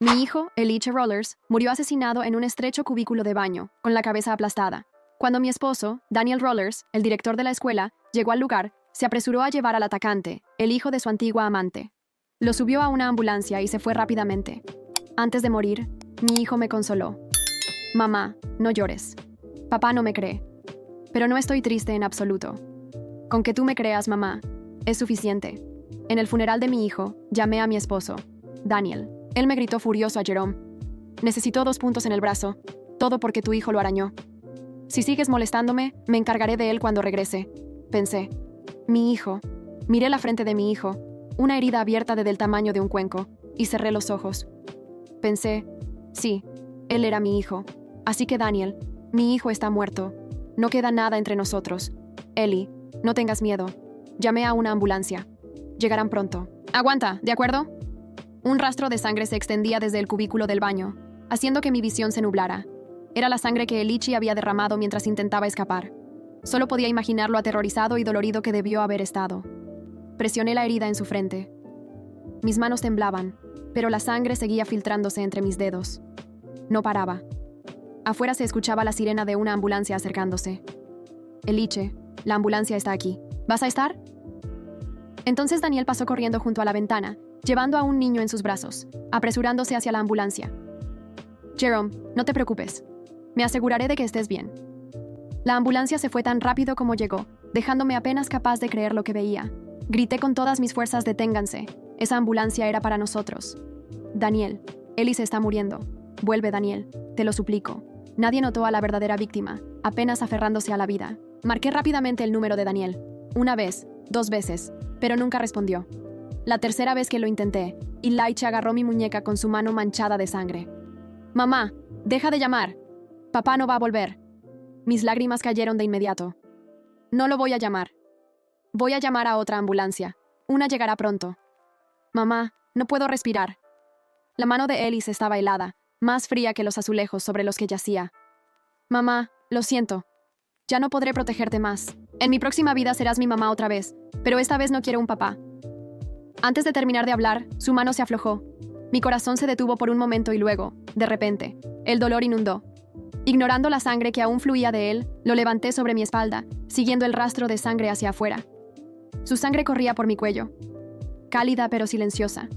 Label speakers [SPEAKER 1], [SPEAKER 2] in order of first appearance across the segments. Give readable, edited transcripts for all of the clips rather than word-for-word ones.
[SPEAKER 1] Mi hijo, Eliche Rollers, murió asesinado en un estrecho cubículo de baño, con la cabeza aplastada. Cuando mi esposo, Daniel Rollers, el director de la escuela, llegó al lugar, se apresuró a llevar al atacante, el hijo de su antigua amante. Lo subió a una ambulancia y se fue rápidamente. Antes de morir, mi hijo me consoló. Mamá, no llores. Papá no me cree. Pero no estoy triste en absoluto. Con que tú me creas, mamá, es suficiente. En el funeral de mi hijo, llamé a mi esposo, Daniel. Él me gritó furioso a Jerome. Necesitó 2 puntos en el brazo, todo porque tu hijo lo arañó. Si sigues molestándome, me encargaré de él cuando regrese. Pensé. Mi hijo. Miré la frente de mi hijo, una herida abierta del tamaño de un cuenco, y cerré los ojos. Pensé, sí, él era mi hijo. Así que Daniel, mi hijo está muerto. No queda nada entre nosotros. Ellie, no tengas miedo. Llamé a una ambulancia. Llegarán pronto. Aguanta, ¿de acuerdo? Un rastro de sangre se extendía desde el cubículo del baño, haciendo que mi visión se nublara. Era la sangre que Eliche había derramado mientras intentaba escapar. Solo podía imaginar lo aterrorizado y dolorido que debió haber estado. Presioné la herida en su frente. Mis manos temblaban, pero la sangre seguía filtrándose entre mis dedos. No paraba. Afuera se escuchaba la sirena de una ambulancia acercándose. Eliche, la ambulancia está aquí. ¿Vas a estar? Entonces Daniel pasó corriendo junto a la ventana, llevando a un niño en sus brazos, apresurándose hacia la ambulancia. Jerome, no te preocupes. Me aseguraré de que estés bien. La ambulancia se fue tan rápido como llegó, dejándome apenas capaz de creer lo que veía. Grité con todas mis fuerzas: deténganse. Esa ambulancia era para nosotros. Daniel, Ellie se está muriendo. Vuelve, Daniel, te lo suplico. Nadie notó a la verdadera víctima, apenas aferrándose a la vida. Marqué rápidamente el número de Daniel. 1 vez, 2 veces, pero nunca respondió. La tercera vez que lo intenté, Eliche agarró mi muñeca con su mano manchada de sangre. Mamá, deja de llamar. Papá no va a volver. Mis lágrimas cayeron de inmediato. No lo voy a llamar. Voy a llamar a otra ambulancia. Una llegará pronto. Mamá, no puedo respirar. La mano de Ellie estaba helada, más fría que los azulejos sobre los que yacía. Mamá, lo siento. Ya no podré protegerte más. En mi próxima vida serás mi mamá otra vez, pero esta vez no quiero un papá. Antes de terminar de hablar, su mano se aflojó. Mi corazón se detuvo por un momento y luego, de repente, el dolor inundó. Ignorando la sangre que aún fluía de él, lo levanté sobre mi espalda, siguiendo el rastro de sangre hacia afuera. Su sangre corría por mi cuello, cálida pero silenciosa.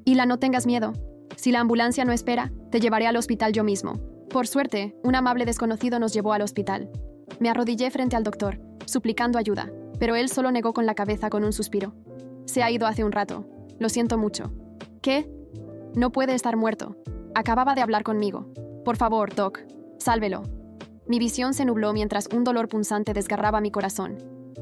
[SPEAKER 1] Hila, no tengas miedo. Si la ambulancia no espera, te llevaré al hospital yo mismo. Por suerte, un amable desconocido nos llevó al hospital. Me arrodillé frente al doctor, suplicando ayuda, pero él solo negó con la cabeza con un suspiro. Se ha ido hace un rato. Lo siento mucho. ¿Qué? No puede estar muerto. Acababa de hablar conmigo. Por favor, Doc, sálvelo. Mi visión se nubló mientras un dolor punzante desgarraba mi corazón.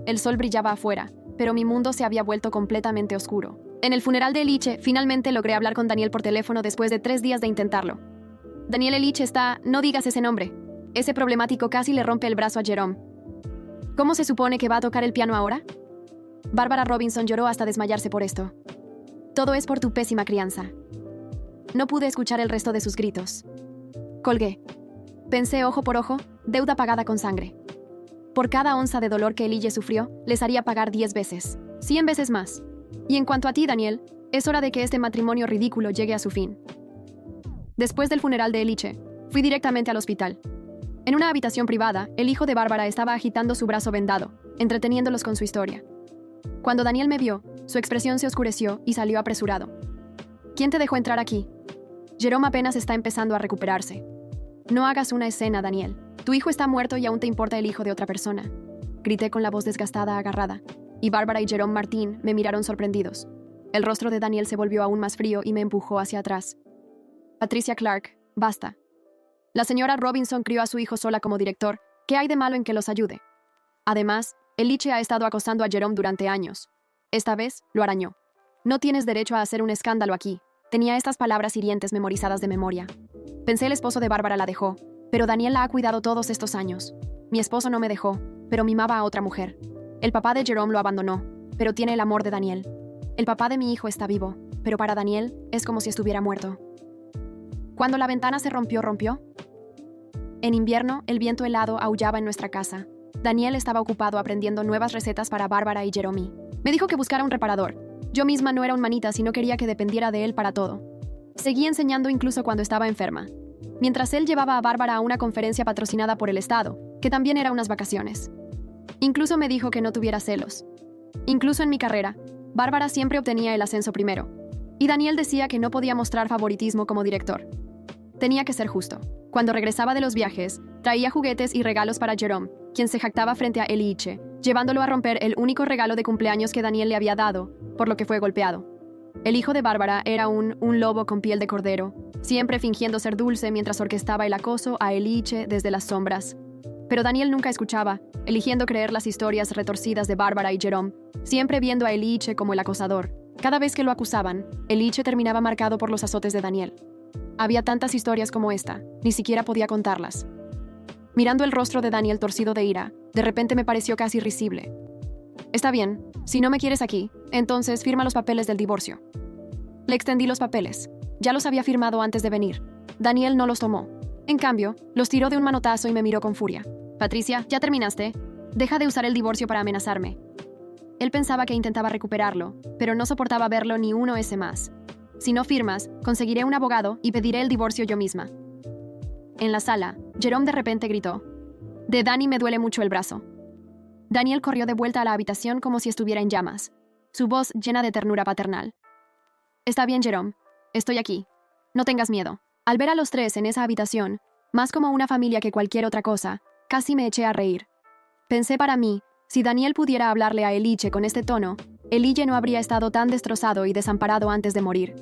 [SPEAKER 1] El sol brillaba afuera, pero mi mundo se había vuelto completamente oscuro. En el funeral de Eliche, finalmente logré hablar con Daniel por teléfono después de 3 días de intentarlo. Daniel Eliche está... No digas ese nombre. Ese problemático casi le rompe el brazo a Jerome. ¿Cómo se supone que va a tocar el piano ahora? Bárbara Robinson lloró hasta desmayarse por esto. Todo es por tu pésima crianza. No pude escuchar el resto de sus gritos. Colgué. Pensé ojo por ojo, deuda pagada con sangre. Por cada onza de dolor que Elige sufrió, les haría pagar 10 veces, 100 veces más. Y en cuanto a ti, Daniel, es hora de que este matrimonio ridículo llegue a su fin. Después del funeral de Eliche, fui directamente al hospital. En una habitación privada, el hijo de Bárbara estaba agitando su brazo vendado, entreteniéndolos con su historia. Cuando Daniel me vio, su expresión se oscureció y salió apresurado. ¿Quién te dejó entrar aquí? Jerome apenas está empezando a recuperarse. No hagas una escena, Daniel. Tu hijo está muerto y aún te importa el hijo de otra persona. Grité con la voz desgastada, agarrada, y Bárbara y Jerome Martín me miraron sorprendidos. El rostro de Daniel se volvió aún más frío y me empujó hacia atrás. Patricia Clark, basta. La señora Robinson crió a su hijo sola como director. ¿Qué hay de malo en que los ayude? Además, Eliche ha estado acosando a Jerome durante años. Esta vez, lo arañó. No tienes derecho a hacer un escándalo aquí. Tenía estas palabras hirientes memorizadas de memoria. Pensé el esposo de Bárbara la dejó, pero Daniel la ha cuidado todos estos años. Mi esposo no me dejó, pero mimaba a otra mujer. El papá de Jerome lo abandonó, pero tiene el amor de Daniel. El papá de mi hijo está vivo, pero para Daniel es como si estuviera muerto. Cuando la ventana se rompió. En invierno, el viento helado aullaba en nuestra casa. Daniel estaba ocupado aprendiendo nuevas recetas para Bárbara y Jerome. Me dijo que buscara un reparador. Yo misma no era un manita si no quería que dependiera de él para todo. Seguí enseñando incluso cuando estaba enferma. Mientras él llevaba a Bárbara a una conferencia patrocinada por el Estado, que también era unas vacaciones. Incluso me dijo que no tuviera celos. Incluso en mi carrera, Bárbara siempre obtenía el ascenso primero. Y Daniel decía que no podía mostrar favoritismo como director. Tenía que ser justo. Cuando regresaba de los viajes, traía juguetes y regalos para Jerome, quien se jactaba frente a Eliche, llevándolo a romper el único regalo de cumpleaños que Daniel le había dado, por lo que fue golpeado. El hijo de Bárbara era un lobo con piel de cordero, siempre fingiendo ser dulce mientras orquestaba el acoso a Eliche desde las sombras. Pero Daniel nunca escuchaba, eligiendo creer las historias retorcidas de Bárbara y Jerome, siempre viendo a Eliche como el acosador. Cada vez que lo acusaban, Eliche terminaba marcado por los azotes de Daniel. Había tantas historias como esta, ni siquiera podía contarlas. Mirando el rostro de Daniel torcido de ira, de repente me pareció casi risible. Está bien, si no me quieres aquí, entonces firma los papeles del divorcio. Le extendí los papeles. Ya los había firmado antes de venir. Daniel no los tomó. En cambio, los tiró de un manotazo y me miró con furia. Patricia, ¿ya terminaste? Deja de usar el divorcio para amenazarme. Él pensaba que intentaba recuperarlo, pero no soportaba verlo ni uno ese más. Si no firmas, conseguiré un abogado y pediré el divorcio yo misma. En la sala, Jerome de repente gritó: «De Dani me duele mucho el brazo». Daniel corrió de vuelta a la habitación como si estuviera en llamas, su voz llena de ternura paternal. «Está bien, Jerome. Estoy aquí. No tengas miedo». Al ver a los tres en esa habitación, más como una familia que cualquier otra cosa, casi me eché a reír. Pensé para mí, si Daniel pudiera hablarle a Eliche con este tono, Elige no habría estado tan destrozado y desamparado antes de morir.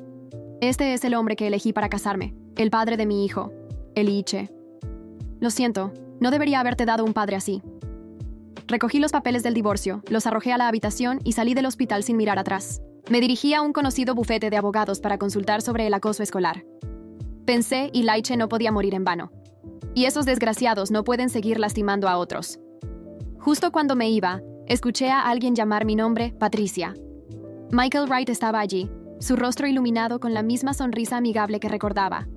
[SPEAKER 1] Este es el hombre que elegí para casarme, el padre de mi hijo, Eliche. Lo siento, no debería haberte dado un padre así. Recogí los papeles del divorcio, los arrojé a la habitación y salí del hospital sin mirar atrás. Me dirigí a un conocido bufete de abogados para consultar sobre el acoso escolar. Pensé, y Eliche no podía morir en vano. Y esos desgraciados no pueden seguir lastimando a otros. Justo cuando me iba, escuché a alguien llamar mi nombre, Patricia. Michael Wright estaba allí, su rostro iluminado con la misma sonrisa amigable que recordaba.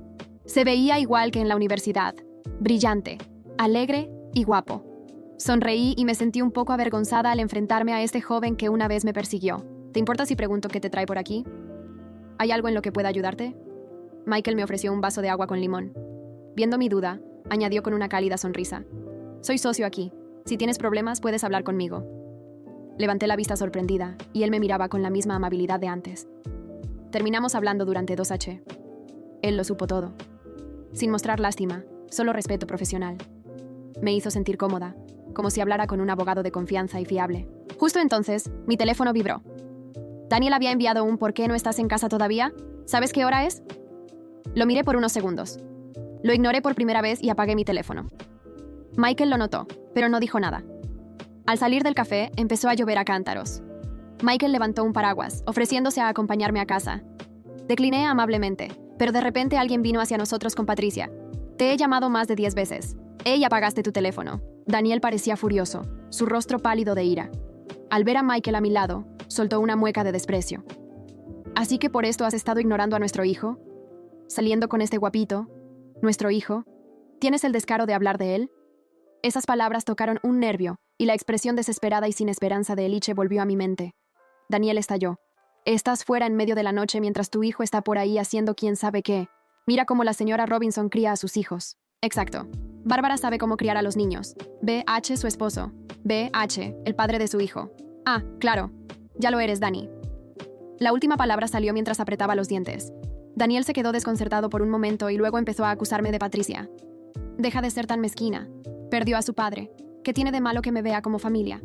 [SPEAKER 1] Se veía igual que en la universidad, brillante, alegre y guapo. Sonreí y me sentí un poco avergonzada al enfrentarme a este joven que una vez me persiguió. ¿Te importa si pregunto qué te trae por aquí? ¿Hay algo en lo que pueda ayudarte? Michael me ofreció un vaso de agua con limón. Viendo mi duda, añadió con una cálida sonrisa: «Soy socio aquí. Si tienes problemas, puedes hablar conmigo». Levanté la vista sorprendida, y él me miraba con la misma amabilidad de antes. Terminamos hablando durante 2H. Él lo supo todo. Sin mostrar lástima, solo respeto profesional. Me hizo sentir cómoda, como si hablara con un abogado de confianza y fiable. Justo entonces, mi teléfono vibró. Daniel había enviado un «¿Por qué no estás en casa todavía? ¿Sabes qué hora es?». Lo miré por unos segundos. Lo ignoré por primera vez y apagué mi teléfono. Michael lo notó, pero no dijo nada. Al salir del café, empezó a llover a cántaros. Michael levantó un paraguas, ofreciéndose a acompañarme a casa. Decliné amablemente, pero de repente alguien vino hacia nosotros con Patricia. «Te he llamado más de 10 veces. Y apagaste tu teléfono». Daniel parecía furioso, su rostro pálido de ira. Al ver a Michael a mi lado, soltó una mueca de desprecio. «¿Así que por esto has estado ignorando a nuestro hijo? ¿Saliendo con este guapito? ¿Nuestro hijo? ¿Tienes el descaro de hablar de él?». Esas palabras tocaron un nervio, y la expresión desesperada y sin esperanza de Eliche volvió a mi mente. Daniel estalló. «Estás fuera en medio de la noche mientras tu hijo está por ahí haciendo quién sabe qué. Mira cómo la señora Robinson cría a sus hijos». «Exacto. Bárbara sabe cómo criar a los niños. B.H., su esposo. B.H., el padre de su hijo. Ah, claro. Ya lo eres, Dani». La última palabra salió mientras apretaba los dientes. Daniel se quedó desconcertado por un momento y luego empezó a acusarme de Patricia. «Deja de ser tan mezquina. Perdió a su padre. ¿Qué tiene de malo que me vea como familia?».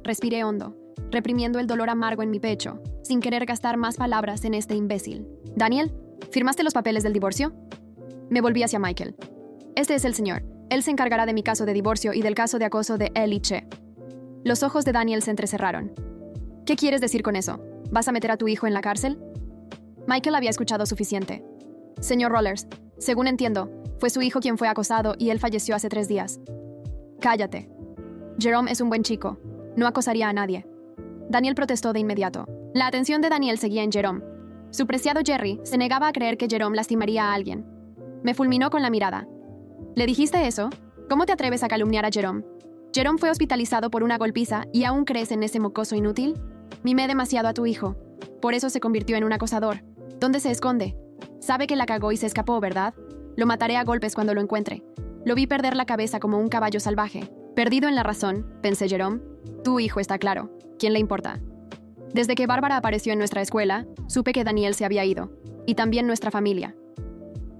[SPEAKER 1] Respiré hondo, reprimiendo el dolor amargo en mi pecho, sin querer gastar más palabras en este imbécil. «Daniel, ¿firmaste los papeles del divorcio?». Me volví hacia Michael. «Este es el señor. Él se encargará de mi caso de divorcio y del caso de acoso de Eliche». Los ojos de Daniel se entrecerraron. «¿Qué quieres decir con eso? ¿Vas a meter a tu hijo en la cárcel?». Michael había escuchado suficiente. «Señor Rollers, según entiendo, fue su hijo quien fue acosado y él falleció hace 3 días». «Cállate. Jerome es un buen chico. No acosaría a nadie». Daniel protestó de inmediato. La atención de Daniel seguía en Jerome. Su preciado Jerry se negaba a creer que Jerome lastimaría a alguien. Me fulminó con la mirada. «¿Le dijiste eso? ¿Cómo te atreves a calumniar a Jerome? Jerome fue hospitalizado por una golpiza y aún crees en ese mocoso inútil. Mimé demasiado a tu hijo. Por eso se convirtió en un acosador. ¿Dónde se esconde? Sabe que la cagó y se escapó, ¿verdad? Lo mataré a golpes cuando lo encuentre. Lo vi perder la cabeza como un caballo salvaje. Perdido en la razón, pensé Jerome. Tu hijo está claro. ¿Quién le importa? Desde que Bárbara apareció en nuestra escuela, supe que Daniel se había ido. Y también nuestra familia.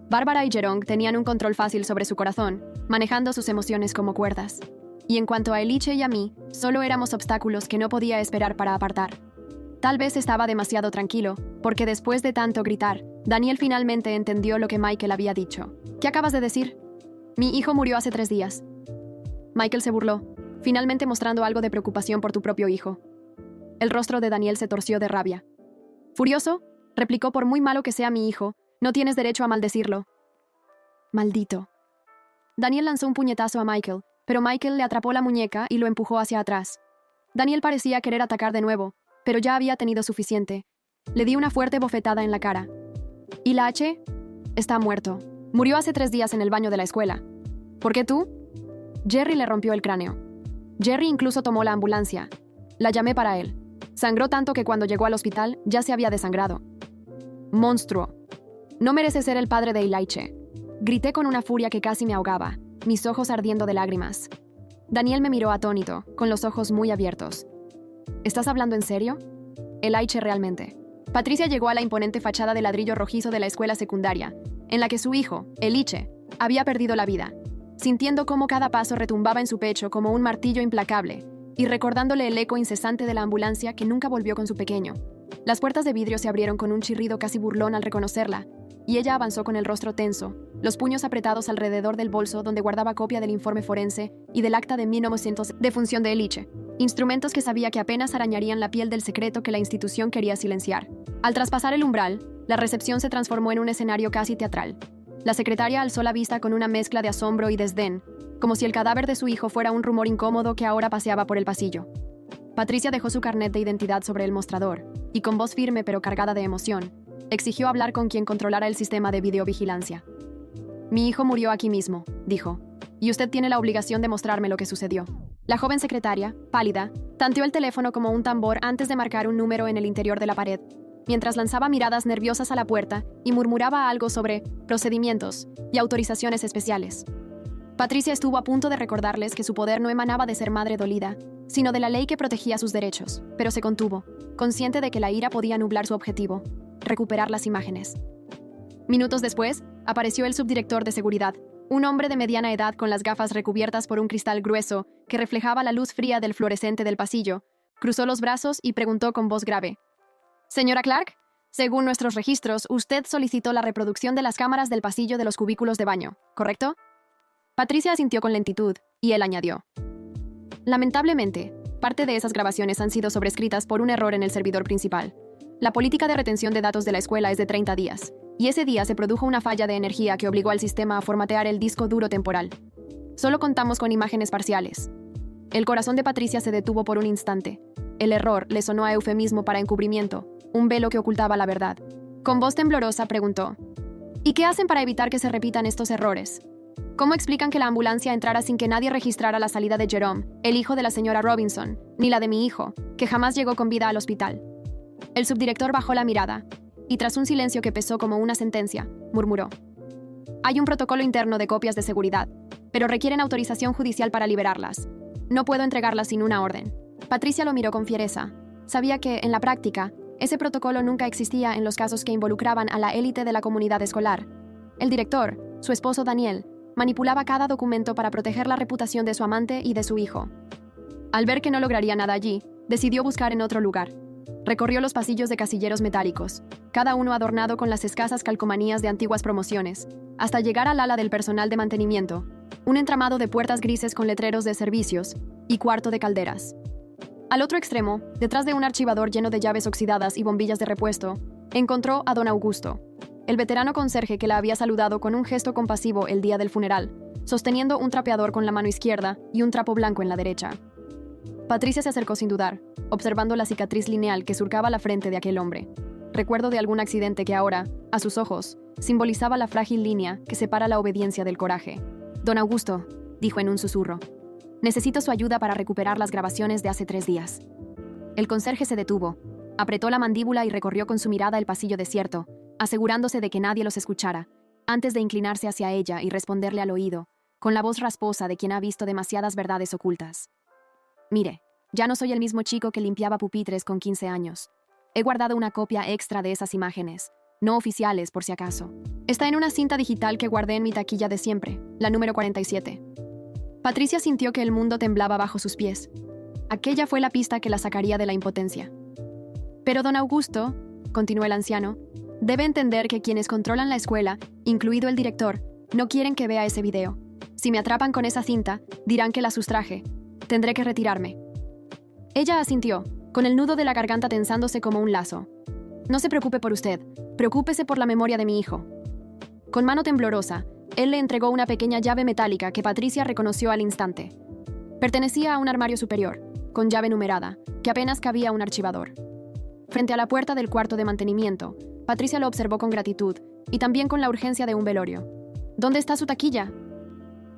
[SPEAKER 1] Bárbara y Jerome tenían un control fácil sobre su corazón, manejando sus emociones como cuerdas. Y en cuanto a Eliche y a mí, solo éramos obstáculos que no podía esperar para apartar. Tal vez estaba demasiado tranquilo, porque después de tanto gritar, Daniel finalmente entendió lo que Michael había dicho. ¿Qué acabas de decir? Mi hijo murió hace 3 días. Michael se burló, finalmente mostrando algo de preocupación por tu propio hijo. El rostro de Daniel se torció de rabia. Furioso, replicó: por muy malo que sea mi hijo, no tienes derecho a maldecirlo. Maldito. Daniel lanzó un puñetazo a Michael, pero Michael le atrapó la muñeca y lo empujó hacia atrás. Daniel parecía querer atacar de nuevo, pero ya había tenido suficiente. Le di una fuerte bofetada en la cara. ¿Y la H? Está muerto. Murió hace 3 días en el baño de la escuela. ¿Por qué tú? Jerry le rompió el cráneo. Jerry incluso tomó la ambulancia. La llamé para él. Sangró tanto que cuando llegó al hospital ya se había desangrado. Monstruo. No merece ser el padre de Eliche. Grité con una furia que casi me ahogaba, mis ojos ardiendo de lágrimas. Daniel me miró atónito, con los ojos muy abiertos. ¿Estás hablando en serio? Eliche realmente. Patricia llegó a la imponente fachada de ladrillo rojizo de la escuela secundaria, en la que su hijo, Eliche, había perdido la vida, sintiendo cómo cada paso retumbaba en su pecho como un martillo implacable, y recordándole el eco incesante de la ambulancia que nunca volvió con su pequeño. Las puertas de vidrio se abrieron con un chirrido casi burlón al reconocerla, y ella avanzó con el rostro tenso, los puños apretados alrededor del bolso donde guardaba copia del informe forense y del acta de 1900 de función de Eliche, instrumentos que sabía que apenas arañarían la piel del secreto que la institución quería silenciar. Al traspasar el umbral, la recepción se transformó en un escenario casi teatral. La secretaria alzó la vista con una mezcla de asombro y desdén, como si el cadáver de su hijo fuera un rumor incómodo que ahora paseaba por el pasillo. Patricia dejó su carnet de identidad sobre el mostrador, y con voz firme pero cargada de emoción, exigió hablar con quien controlara el sistema de videovigilancia. Mi hijo murió aquí mismo, dijo, y usted tiene la obligación de mostrarme lo que sucedió. La joven secretaria, pálida, tanteó el teléfono como un tambor antes de marcar un número en el interior de la pared, mientras lanzaba miradas nerviosas a la puerta y murmuraba algo sobre procedimientos y autorizaciones especiales. Patricia estuvo a punto de recordarles que su poder no emanaba de ser madre dolida, sino de la ley que protegía sus derechos, pero se contuvo, consciente de que la ira podía nublar su objetivo, recuperar las imágenes. Minutos después, apareció el subdirector de seguridad, un hombre de mediana edad con las gafas recubiertas por un cristal grueso que reflejaba la luz fría del fluorescente del pasillo. Cruzó los brazos y preguntó con voz grave: «Señora Clark, según nuestros registros, usted solicitó la reproducción de las cámaras del pasillo de los cubículos de baño, ¿correcto?» Patricia asintió con lentitud, y él añadió: «Lamentablemente, parte de esas grabaciones han sido sobrescritas por un error en el servidor principal. La política de retención de datos de la escuela es de 30 días, y ese día se produjo una falla de energía que obligó al sistema a formatear el disco duro temporal. Solo contamos con imágenes parciales». El corazón de Patricia se detuvo por un instante. El error le sonó a eufemismo para encubrimiento, un velo que ocultaba la verdad. Con voz temblorosa preguntó: «¿Y qué hacen para evitar que se repitan estos errores? ¿Cómo explican que la ambulancia entrara sin que nadie registrara la salida de Jerome, el hijo de la señora Robinson, ni la de mi hijo, que jamás llegó con vida al hospital?» El subdirector bajó la mirada, y tras un silencio que pesó como una sentencia, murmuró: «Hay un protocolo interno de copias de seguridad, pero requieren autorización judicial para liberarlas. No puedo entregarlas sin una orden». Patricia lo miró con fiereza. Sabía que, en la práctica, ese protocolo nunca existía en los casos que involucraban a la élite de la comunidad escolar. El director, su esposo Daniel, manipulaba cada documento para proteger la reputación de su amante y de su hijo. Al ver que no lograría nada allí, decidió buscar en otro lugar. Recorrió los pasillos de casilleros metálicos, cada uno adornado con las escasas calcomanías de antiguas promociones, hasta llegar al ala del personal de mantenimiento, un entramado de puertas grises con letreros de servicios y cuarto de calderas. Al otro extremo, detrás de un archivador lleno de llaves oxidadas y bombillas de repuesto, encontró a don Augusto, el veterano conserje que la había saludado con un gesto compasivo el día del funeral, sosteniendo un trapeador con la mano izquierda y un trapo blanco en la derecha. Patricia se acercó sin dudar, observando la cicatriz lineal que surcaba la frente de aquel hombre. Recuerdo de algún accidente que ahora, a sus ojos, simbolizaba la frágil línea que separa la obediencia del coraje. «Don Augusto», dijo en un susurro, «necesito su ayuda para recuperar las grabaciones de hace 3 días». El conserje se detuvo, apretó la mandíbula y recorrió con su mirada el pasillo desierto, asegurándose de que nadie los escuchara, antes de inclinarse hacia ella y responderle al oído, con la voz rasposa de quien ha visto demasiadas verdades ocultas. Mire, ya no soy el mismo chico que limpiaba pupitres con 15 años. He guardado una copia extra de esas imágenes, no oficiales por si acaso. Está en una cinta digital que guardé en mi taquilla de siempre, la número 47. Patricia sintió que el mundo temblaba bajo sus pies. Aquella fue la pista que la sacaría de la impotencia. Pero don Augusto, continuó el anciano, debe entender que quienes controlan la escuela, incluido el director, no quieren que vea ese video. Si me atrapan con esa cinta, dirán que la sustraje. Tendré que retirarme. Ella asintió, con el nudo de la garganta tensándose como un lazo. No se preocupe por usted, preocúpese por la memoria de mi hijo. Con mano temblorosa, él le entregó una pequeña llave metálica que Patricia reconoció al instante. Pertenecía a un armario superior, con llave numerada, que apenas cabía un archivador. Frente a la puerta del cuarto de mantenimiento, Patricia lo observó con gratitud y también con la urgencia de un velorio. ¿Dónde está su taquilla?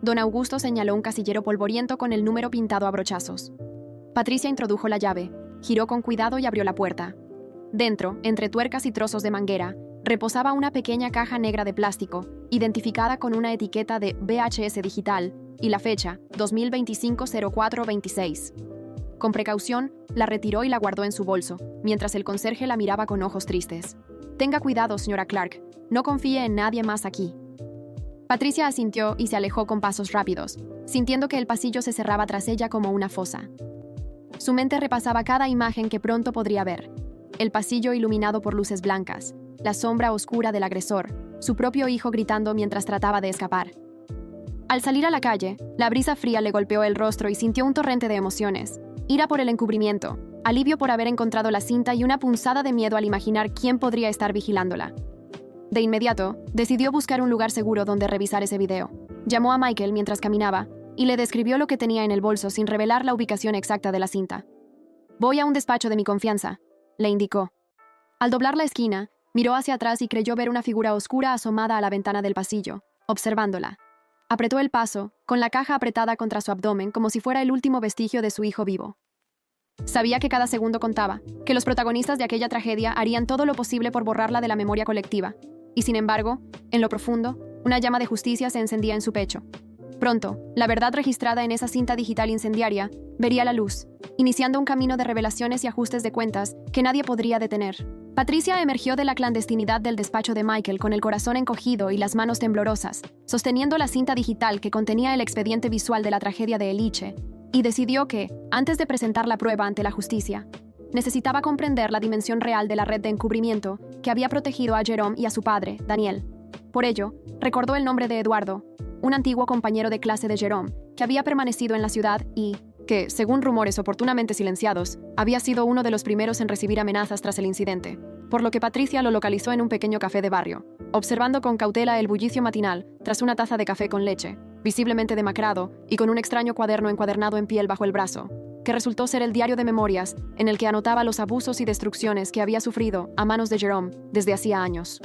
[SPEAKER 1] Don Augusto señaló un casillero polvoriento con el número pintado a brochazos. Patricia introdujo la llave, giró con cuidado y abrió la puerta. Dentro, entre tuercas y trozos de manguera, reposaba una pequeña caja negra de plástico, identificada con una etiqueta de VHS digital y la fecha 2025-04-26. Con precaución, la retiró y la guardó en su bolso, mientras el conserje la miraba con ojos tristes. Tenga cuidado, señora Clark. No confíe en nadie más aquí. Patricia asintió y se alejó con pasos rápidos, sintiendo que el pasillo se cerraba tras ella como una fosa. Su mente repasaba cada imagen que pronto podría ver. El pasillo iluminado por luces blancas, la sombra oscura del agresor, su propio hijo gritando mientras trataba de escapar. Al salir a la calle, la brisa fría le golpeó el rostro y sintió un torrente de emociones. Ira por el encubrimiento, alivio por haber encontrado la cinta y una punzada de miedo al imaginar quién podría estar vigilándola. De inmediato, decidió buscar un lugar seguro donde revisar ese video. Llamó a Michael mientras caminaba y le describió lo que tenía en el bolso sin revelar la ubicación exacta de la cinta. «Voy a un despacho de mi confianza», le indicó. Al doblar la esquina, miró hacia atrás y creyó ver una figura oscura asomada a la ventana del pasillo, observándola. Apretó el paso, con la caja apretada contra su abdomen como si fuera el último vestigio de su hijo vivo. Sabía que cada segundo contaba, que los protagonistas de aquella tragedia harían todo lo posible por borrarla de la memoria colectiva, y sin embargo, en lo profundo, una llama de justicia se encendía en su pecho. Pronto, la verdad registrada en esa cinta digital incendiaria vería la luz, iniciando un camino de revelaciones y ajustes de cuentas que nadie podría detener. Patricia emergió de la clandestinidad del despacho de Michael con el corazón encogido y las manos temblorosas, sosteniendo la cinta digital que contenía el expediente visual de la tragedia de Eliche, y decidió que, antes de presentar la prueba ante la justicia, necesitaba comprender la dimensión real de la red de encubrimiento que había protegido a Jerome y a su padre, Daniel. Por ello, recordó el nombre de Eduardo, un antiguo compañero de clase de Jerome, que había permanecido en la ciudad y que, según rumores oportunamente silenciados, había sido uno de los primeros en recibir amenazas tras el incidente, por lo que Patricia lo localizó en un pequeño café de barrio, observando con cautela el bullicio matinal tras una taza de café con leche, visiblemente demacrado y con un extraño cuaderno encuadernado en piel bajo el brazo, que resultó ser el diario de memorias en el que anotaba los abusos y destrucciones que había sufrido a manos de Jerome desde hacía años.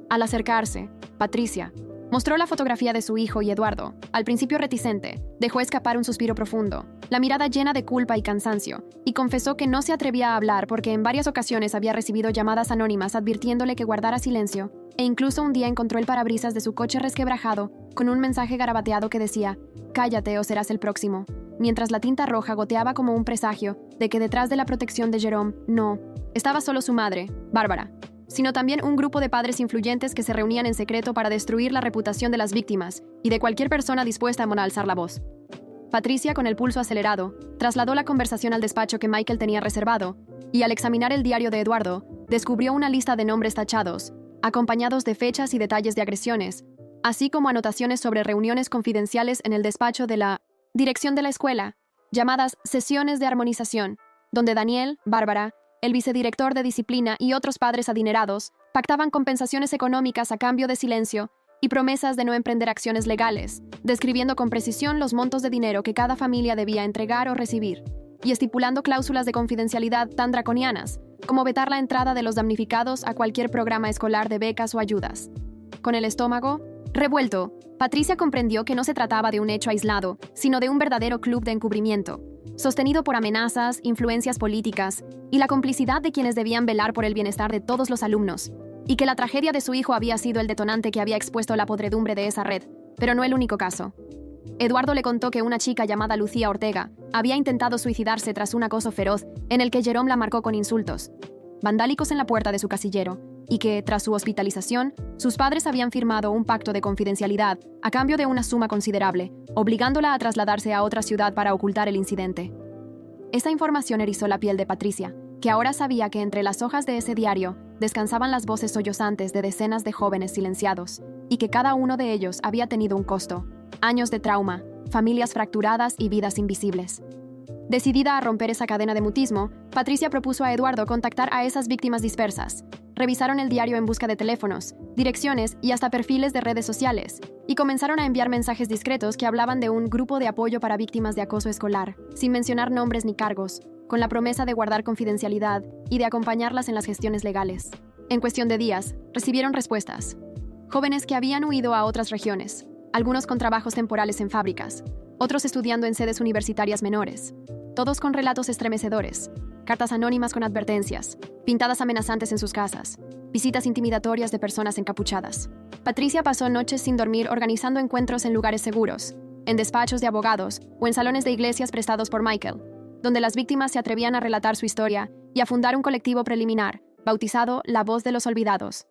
[SPEAKER 1] Al acercarse, Patricia mostró la fotografía de su hijo y Eduardo. Al principio reticente, dejó escapar un suspiro profundo, la mirada llena de culpa y cansancio, y confesó que no se atrevía a hablar porque en varias ocasiones había recibido llamadas anónimas advirtiéndole que guardara silencio, e incluso un día encontró el parabrisas de su coche resquebrajado con un mensaje garabateado que decía «Cállate o serás el próximo», mientras la tinta roja goteaba como un presagio de que detrás de la protección de Jerome no estaba solo su madre, Bárbara, sino también un grupo de padres influyentes que se reunían en secreto para destruir la reputación de las víctimas y de cualquier persona dispuesta a alzar la voz. Patricia, con el pulso acelerado, trasladó la conversación al despacho que Michael tenía reservado y al examinar el diario de Eduardo, descubrió una lista de nombres tachados, acompañados de fechas y detalles de agresiones, así como anotaciones sobre reuniones confidenciales en el despacho de la dirección de la escuela, llamadas sesiones de armonización, donde Daniel, Bárbara, el vicedirector de disciplina y otros padres adinerados pactaban compensaciones económicas a cambio de silencio y promesas de no emprender acciones legales, describiendo con precisión los montos de dinero que cada familia debía entregar o recibir, y estipulando cláusulas de confidencialidad tan draconianas como vetar la entrada de los damnificados a cualquier programa escolar de becas o ayudas. Con el estómago revuelto, Patricia comprendió que no se trataba de un hecho aislado, sino de un verdadero club de encubrimiento, sostenido por amenazas, influencias políticas y la complicidad de quienes debían velar por el bienestar de todos los alumnos. y que la tragedia de su hijo había sido el detonante que había expuesto la podredumbre de esa red, pero no el único caso. Eduardo le contó que una chica llamada Lucía Ortega había intentado suicidarse tras un acoso feroz en el que Jerome la marcó con insultos vandálicos en la puerta de su casillero, y que, tras su hospitalización, sus padres habían firmado un pacto de confidencialidad a cambio de una suma considerable, obligándola a trasladarse a otra ciudad para ocultar el incidente. Esta información erizó la piel de Patricia, que ahora sabía que entre las hojas de ese diario descansaban las voces sollozantes de decenas de jóvenes silenciados, y que cada uno de ellos había tenido un costo: años de trauma, familias fracturadas y vidas invisibles. Decidida a romper esa cadena de mutismo, Patricia propuso a Eduardo contactar a esas víctimas dispersas. Revisaron el diario en busca de teléfonos, direcciones y hasta perfiles de redes sociales, y comenzaron a enviar mensajes discretos que hablaban de un grupo de apoyo para víctimas de acoso escolar, sin mencionar nombres ni cargos, con la promesa de guardar confidencialidad y de acompañarlas en las gestiones legales. En cuestión de días, recibieron respuestas. Jóvenes que habían huido a otras regiones, algunos con trabajos temporales en fábricas, otros estudiando en sedes universitarias menores, todos con relatos estremecedores, cartas anónimas con advertencias, pintadas amenazantes en sus casas, visitas intimidatorias de personas encapuchadas. Patricia pasó noches sin dormir organizando encuentros en lugares seguros, en despachos de abogados o en salones de iglesias prestados por Michael, donde las víctimas se atrevían a relatar su historia y a fundar un colectivo preliminar, bautizado La Voz de los Olvidados.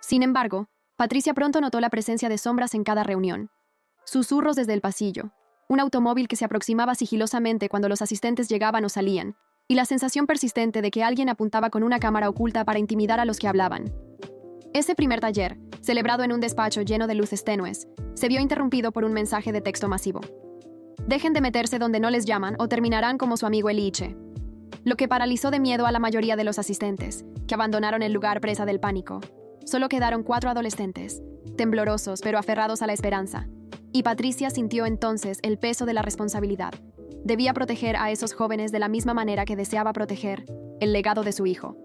[SPEAKER 1] Sin embargo, Patricia pronto notó la presencia de sombras en cada reunión. Susurros desde el pasillo, un automóvil que se aproximaba sigilosamente cuando los asistentes llegaban o salían, y la sensación persistente de que alguien apuntaba con una cámara oculta para intimidar a los que hablaban. Ese primer taller, celebrado en un despacho lleno de luces tenues, se vio interrumpido por un mensaje de texto masivo. Dejen de meterse donde no les llaman o terminarán como su amigo Eliche. Lo que paralizó de miedo a la mayoría de los asistentes, que abandonaron el lugar presa del pánico. Solo quedaron 4 adolescentes, temblorosos pero aferrados a la esperanza. Y Patricia sintió entonces el peso de la responsabilidad. Debía proteger a esos jóvenes de la misma manera que deseaba proteger el legado de su hijo.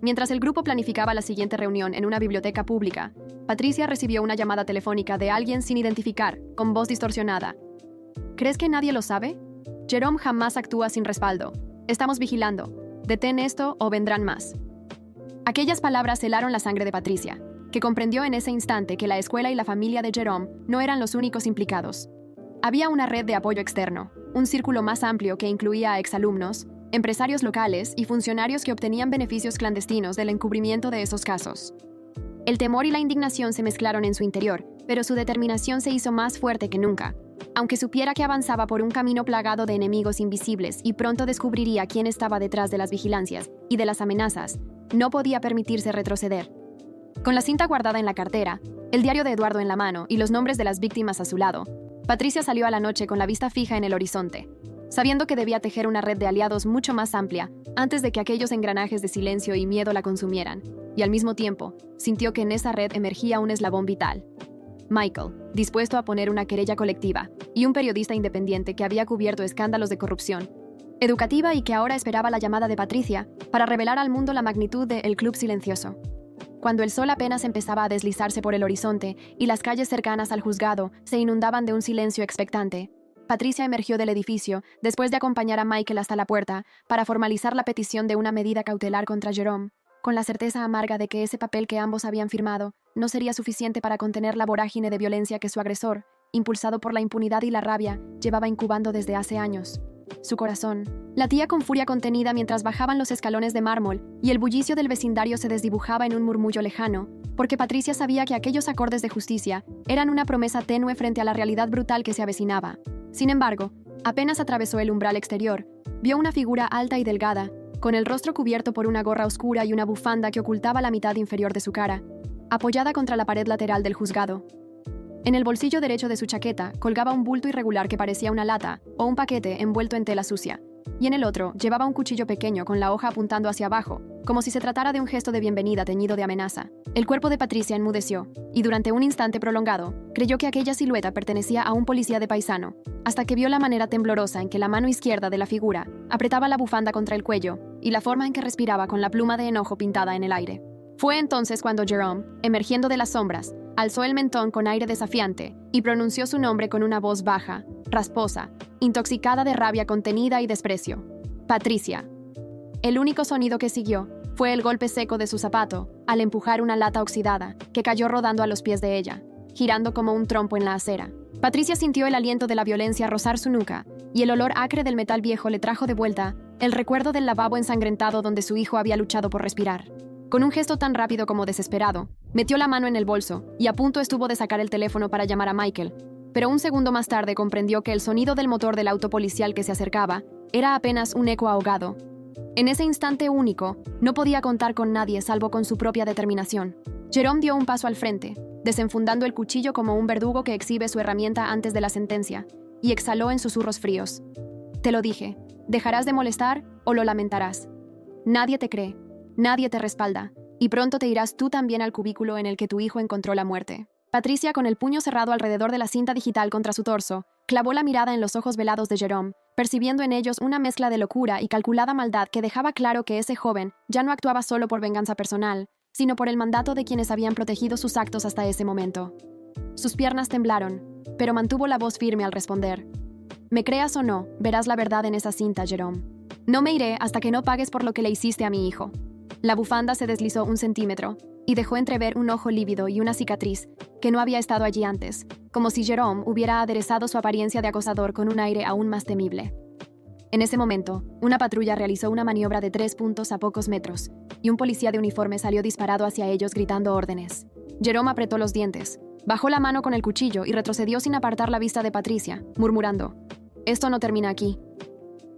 [SPEAKER 1] Mientras el grupo planificaba la siguiente reunión en una biblioteca pública, Patricia recibió una llamada telefónica de alguien sin identificar, con voz distorsionada. ¿Crees que nadie lo sabe? Jerome jamás actúa sin respaldo. Estamos vigilando. Detén esto o vendrán más. Aquellas palabras helaron la sangre de Patricia, que comprendió en ese instante que la escuela y la familia de Jerome no eran los únicos implicados. Había una red de apoyo externo, un círculo más amplio que incluía a exalumnos, empresarios locales y funcionarios que obtenían beneficios clandestinos del encubrimiento de esos casos. El temor y la indignación se mezclaron en su interior, pero su determinación se hizo más fuerte que nunca. Aunque supiera que avanzaba por un camino plagado de enemigos invisibles y pronto descubriría quién estaba detrás de las vigilancias y de las amenazas, no podía permitirse retroceder. Con la cinta guardada en la cartera, el diario de Eduardo en la mano y los nombres de las víctimas a su lado, Patricia salió a la noche con la vista fija en el horizonte, sabiendo que debía tejer una red de aliados mucho más amplia antes de que aquellos engranajes de silencio y miedo la consumieran, y al mismo tiempo, sintió que en esa red emergía un eslabón vital. Michael, dispuesto a poner una querella colectiva, y un periodista independiente que había cubierto escándalos de corrupción, educativa y que ahora esperaba la llamada de Patricia para revelar al mundo la magnitud de El Club Silencioso. Cuando el sol apenas empezaba a deslizarse por el horizonte y las calles cercanas al juzgado se inundaban de un silencio expectante, Patricia emergió del edificio después de acompañar a Michael hasta la puerta para formalizar la petición de una medida cautelar contra Jerome, con la certeza amarga de que ese papel que ambos habían firmado no sería suficiente para contener la vorágine de violencia que su agresor, impulsado por la impunidad y la rabia, llevaba incubando desde hace años. Su corazón latía con furia contenida mientras bajaban los escalones de mármol y el bullicio del vecindario se desdibujaba en un murmullo lejano, porque Patricia sabía que aquellos acordes de justicia eran una promesa tenue frente a la realidad brutal que se avecinaba. Sin embargo, apenas atravesó el umbral exterior, vio una figura alta y delgada, con el rostro cubierto por una gorra oscura y una bufanda que ocultaba la mitad inferior de su cara, apoyada contra la pared lateral del juzgado. En el bolsillo derecho de su chaqueta colgaba un bulto irregular que parecía una lata o un paquete envuelto en tela sucia, y en el otro llevaba un cuchillo pequeño con la hoja apuntando hacia abajo, como si se tratara de un gesto de bienvenida teñido de amenaza. El cuerpo de Patricia enmudeció, y durante un instante prolongado, creyó que aquella silueta pertenecía a un policía de paisano, hasta que vio la manera temblorosa en que la mano izquierda de la figura apretaba la bufanda contra el cuello, y la forma en que respiraba con la pluma de enojo pintada en el aire. Fue entonces cuando Jerome, emergiendo de las sombras, alzó el mentón con aire desafiante y pronunció su nombre con una voz baja, rasposa, intoxicada de rabia contenida y desprecio. Patricia. El único sonido que siguió fue fue el golpe seco de su zapato al empujar una lata oxidada que cayó rodando a los pies de ella, girando como un trompo en la acera. Patricia sintió el aliento de la violencia rozar su nuca y el olor acre del metal viejo le trajo de vuelta el recuerdo del lavabo ensangrentado donde su hijo había luchado por respirar. Con un gesto tan rápido como desesperado, metió la mano en el bolso y a punto estuvo de sacar el teléfono para llamar a Michael, pero un segundo más tarde comprendió que el sonido del motor del auto policial que se acercaba era apenas un eco ahogado. En ese instante único, no podía contar con nadie salvo con su propia determinación. Jerome dio un paso al frente, desenfundando el cuchillo como un verdugo que exhibe su herramienta antes de la sentencia, y exhaló en susurros fríos. Te lo dije, dejarás de molestar o lo lamentarás. Nadie te cree, nadie te respalda, y pronto te irás tú también al cubículo en el que tu hijo encontró la muerte. Patricia, con el puño cerrado alrededor de la cinta digital contra su torso, clavó la mirada en los ojos velados de Jerome, percibiendo en ellos una mezcla de locura y calculada maldad que dejaba claro que ese joven ya no actuaba solo por venganza personal, sino por el mandato de quienes habían protegido sus actos hasta ese momento. Sus piernas temblaron, pero mantuvo la voz firme al responder. Me creas o no, verás la verdad en esa cinta, Jerome. No me iré hasta que no pagues por lo que le hiciste a mi hijo. La bufanda se deslizó 1 centímetro y dejó entrever un ojo lívido y una cicatriz que no había estado allí antes, como si Jerome hubiera aderezado su apariencia de acosador con un aire aún más temible. En ese momento, una patrulla realizó una maniobra de 3 puntos a pocos metros, y un policía de uniforme salió disparado hacia ellos gritando órdenes. Jerome apretó los dientes, bajó la mano con el cuchillo y retrocedió sin apartar la vista de Patricia, murmurando, «Esto no termina aquí».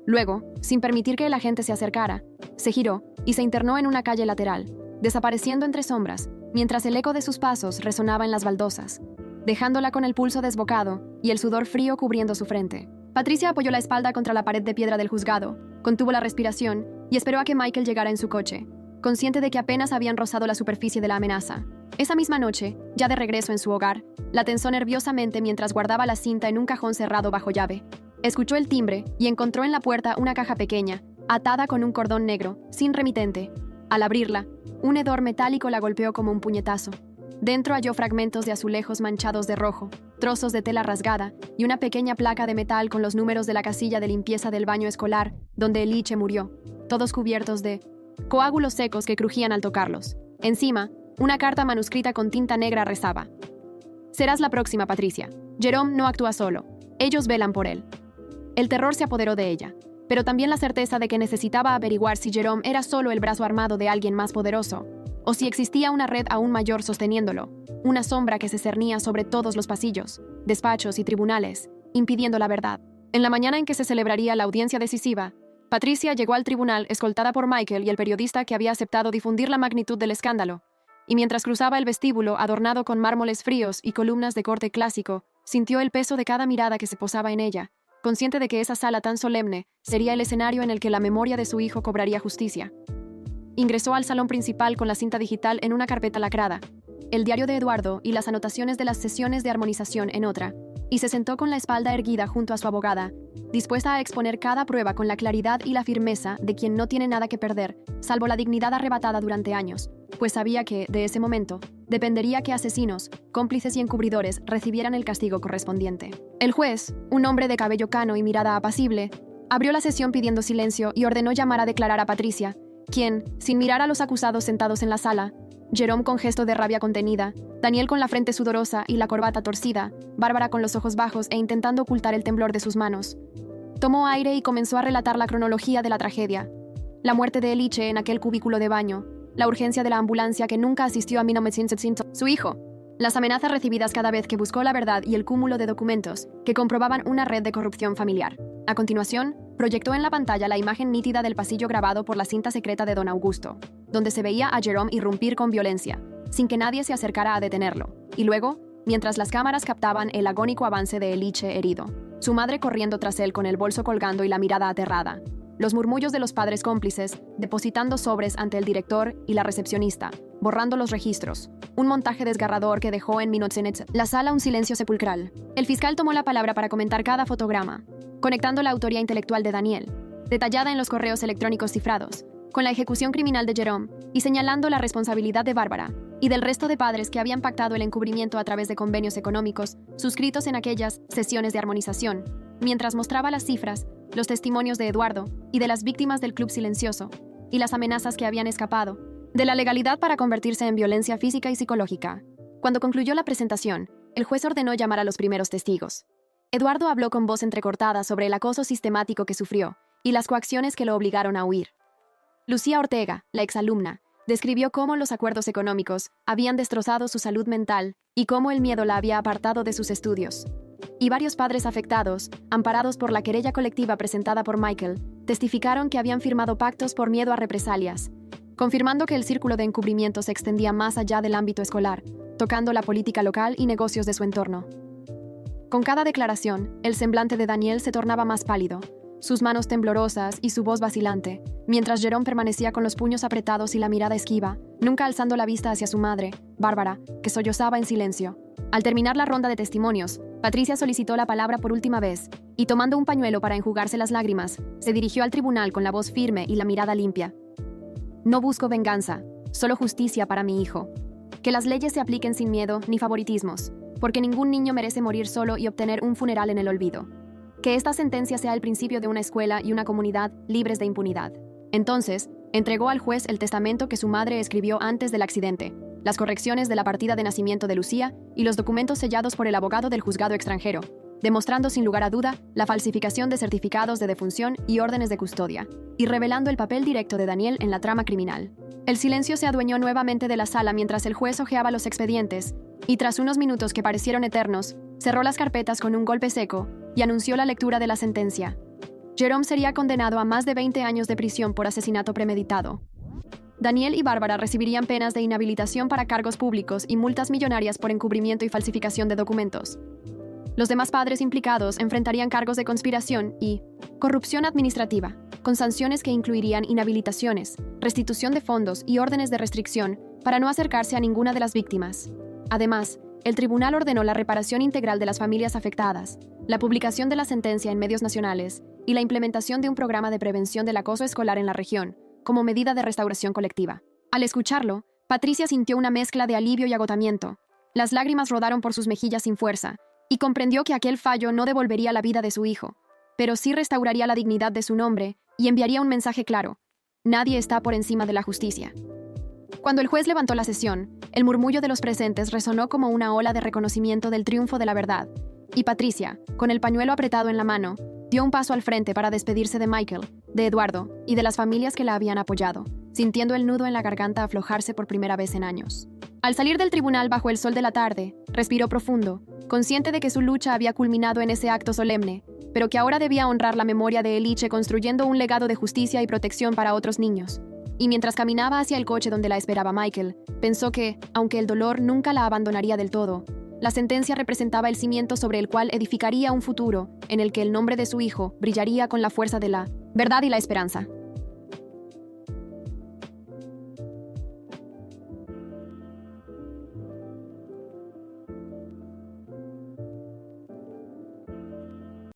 [SPEAKER 1] Luego, sin permitir que el agente se acercara, se giró y se internó en una calle lateral, desapareciendo entre sombras, mientras el eco de sus pasos resonaba en las baldosas, dejándola con el pulso desbocado y el sudor frío cubriendo su frente. Patricia apoyó la espalda contra la pared de piedra del juzgado, contuvo la respiración y esperó a que Michael llegara en su coche, consciente de que apenas habían rozado la superficie de la amenaza. Esa misma noche, ya de regreso en su hogar, la tensó nerviosamente mientras guardaba la cinta en un cajón cerrado bajo llave. Escuchó el timbre y encontró en la puerta una caja pequeña, atada con un cordón negro, sin remitente. Al abrirla, un hedor metálico la golpeó como un puñetazo. Dentro halló fragmentos de azulejos manchados de rojo, trozos de tela rasgada y una pequeña placa de metal con los números de la casilla de limpieza del baño escolar, donde Eliche murió, todos cubiertos de coágulos secos que crujían al tocarlos. Encima, una carta manuscrita con tinta negra rezaba: «Serás la próxima, Patricia. Jerome no actúa solo. Ellos velan por él». El terror se apoderó de ella, pero también la certeza de que necesitaba averiguar si Jerome era solo el brazo armado de alguien más poderoso, o si existía una red aún mayor sosteniéndolo, una sombra que se cernía sobre todos los pasillos, despachos y tribunales, impidiendo la verdad. En la mañana en que se celebraría la audiencia decisiva, Patricia llegó al tribunal escoltada por Michael y el periodista que había aceptado difundir la magnitud del escándalo, y mientras cruzaba el vestíbulo adornado con mármoles fríos y columnas de corte clásico, sintió el peso de cada mirada que se posaba en ella, consciente de que esa sala tan solemne sería el escenario en el que la memoria de su hijo cobraría justicia. Ingresó al salón principal con la cinta digital en una carpeta lacrada, el diario de Eduardo y las anotaciones de las sesiones de armonización en otra, y se sentó con la espalda erguida junto a su abogada, dispuesta a exponer cada prueba con la claridad y la firmeza de quien no tiene nada que perder, salvo la dignidad arrebatada durante años, pues sabía que, de ese momento, dependería que asesinos, cómplices y encubridores recibieran el castigo correspondiente. El juez, un hombre de cabello cano y mirada apacible, abrió la sesión pidiendo silencio y ordenó llamar a declarar a Patricia, quien, sin mirar a los acusados sentados en la sala, Jerome con gesto de rabia contenida, Daniel con la frente sudorosa y la corbata torcida, Bárbara con los ojos bajos e intentando ocultar el temblor de sus manos. Tomó aire y comenzó a relatar la cronología de la tragedia. La muerte de Eliche en aquel cubículo de baño, la urgencia de la ambulancia que nunca asistió a 1900, su hijo, las amenazas recibidas cada vez que buscó la verdad y el cúmulo de documentos que comprobaban una red de corrupción familiar. A continuación, proyectó en la pantalla la imagen nítida del pasillo grabado por la cinta secreta de Don Augusto, donde se veía a Jerome irrumpir con violencia, sin que nadie se acercara a detenerlo, y luego, mientras las cámaras captaban el agónico avance de Eliche herido, su madre corriendo tras él con el bolso colgando y la mirada aterrada, los murmullos de los padres cómplices, depositando sobres ante el director y la recepcionista, borrando los registros, un montaje desgarrador que dejó en la sala un silencio sepulcral. El fiscal tomó la palabra para comentar cada fotograma, conectando la autoría intelectual de Daniel, detallada en los correos electrónicos cifrados, con la ejecución criminal de Jerome y señalando la responsabilidad de Bárbara y del resto de padres que habían pactado el encubrimiento a través de convenios económicos suscritos en aquellas sesiones de armonización, mientras mostraba las cifras, los testimonios de Eduardo y de las víctimas del Club Silencioso. y las amenazas que habían escapado de la legalidad para convertirse en violencia física y psicológica. Cuando concluyó la presentación, el juez ordenó llamar a los primeros testigos. Eduardo habló con voz entrecortada sobre el acoso sistemático que sufrió y las coacciones que lo obligaron a huir. Lucía Ortega, la exalumna, describió cómo los acuerdos económicos habían destrozado su salud mental y cómo el miedo la había apartado de sus estudios. Y varios padres afectados, amparados por la querella colectiva presentada por Michael, testificaron que habían firmado pactos por miedo a represalias, confirmando que el círculo de encubrimiento se extendía más allá del ámbito escolar, tocando la política local y negocios de su entorno. Con cada declaración, el semblante de Daniel se tornaba más pálido, sus manos temblorosas y su voz vacilante, mientras Jerome permanecía con los puños apretados y la mirada esquiva, nunca alzando la vista hacia su madre, Bárbara, que sollozaba en silencio. Al terminar la ronda de testimonios, Patricia solicitó la palabra por última vez, y tomando un pañuelo para enjugarse las lágrimas, se dirigió al tribunal con la voz firme y la mirada limpia. No busco venganza, solo justicia para mi hijo. Que las leyes se apliquen sin miedo ni favoritismos, porque ningún niño merece morir solo y obtener un funeral en el olvido. Que esta sentencia sea el principio de una escuela y una comunidad libres de impunidad. Entonces, entregó al juez el testamento que su madre escribió antes del accidente, las correcciones de la partida de nacimiento de Lucía y los documentos sellados por el abogado del juzgado extranjero, demostrando sin lugar a duda la falsificación de certificados de defunción y órdenes de custodia, y revelando el papel directo de Daniel en la trama criminal. El silencio se adueñó nuevamente de la sala mientras el juez hojeaba los expedientes, y tras unos minutos que parecieron eternos, cerró las carpetas con un golpe seco y anunció la lectura de la sentencia. Jerome sería condenado a más de 20 años de prisión por asesinato premeditado. Daniel y Bárbara recibirían penas de inhabilitación para cargos públicos y multas millonarias por encubrimiento y falsificación de documentos. Los demás padres implicados enfrentarían cargos de conspiración y corrupción administrativa, con sanciones que incluirían inhabilitaciones, restitución de fondos y órdenes de restricción para no acercarse a ninguna de las víctimas. Además, el tribunal ordenó la reparación integral de las familias afectadas, la publicación de la sentencia en medios nacionales y la implementación de un programa de prevención del acoso escolar en la región, como medida de restauración colectiva. Al escucharlo, Patricia sintió una mezcla de alivio y agotamiento. Las lágrimas rodaron por sus mejillas sin fuerza, y comprendió que aquel fallo no devolvería la vida de su hijo, pero sí restauraría la dignidad de su nombre y enviaría un mensaje claro: nadie está por encima de la justicia. Cuando el juez levantó la sesión, el murmullo de los presentes resonó como una ola de reconocimiento del triunfo de la verdad, y Patricia, con el pañuelo apretado en la mano, dio un paso al frente para despedirse de Michael, de Eduardo y de las familias que la habían apoyado, sintiendo el nudo en la garganta aflojarse por primera vez en años. Al salir del tribunal bajo el sol de la tarde, respiró profundo, consciente de que su lucha había culminado en ese acto solemne, pero que ahora debía honrar la memoria de Eliche construyendo un legado de justicia y protección para otros niños. Y mientras caminaba hacia el coche donde la esperaba Michael, pensó que, aunque el dolor nunca la abandonaría del todo, la sentencia representaba el cimiento sobre el cual edificaría un futuro en el que el nombre de su hijo brillaría con la fuerza de la verdad y la esperanza.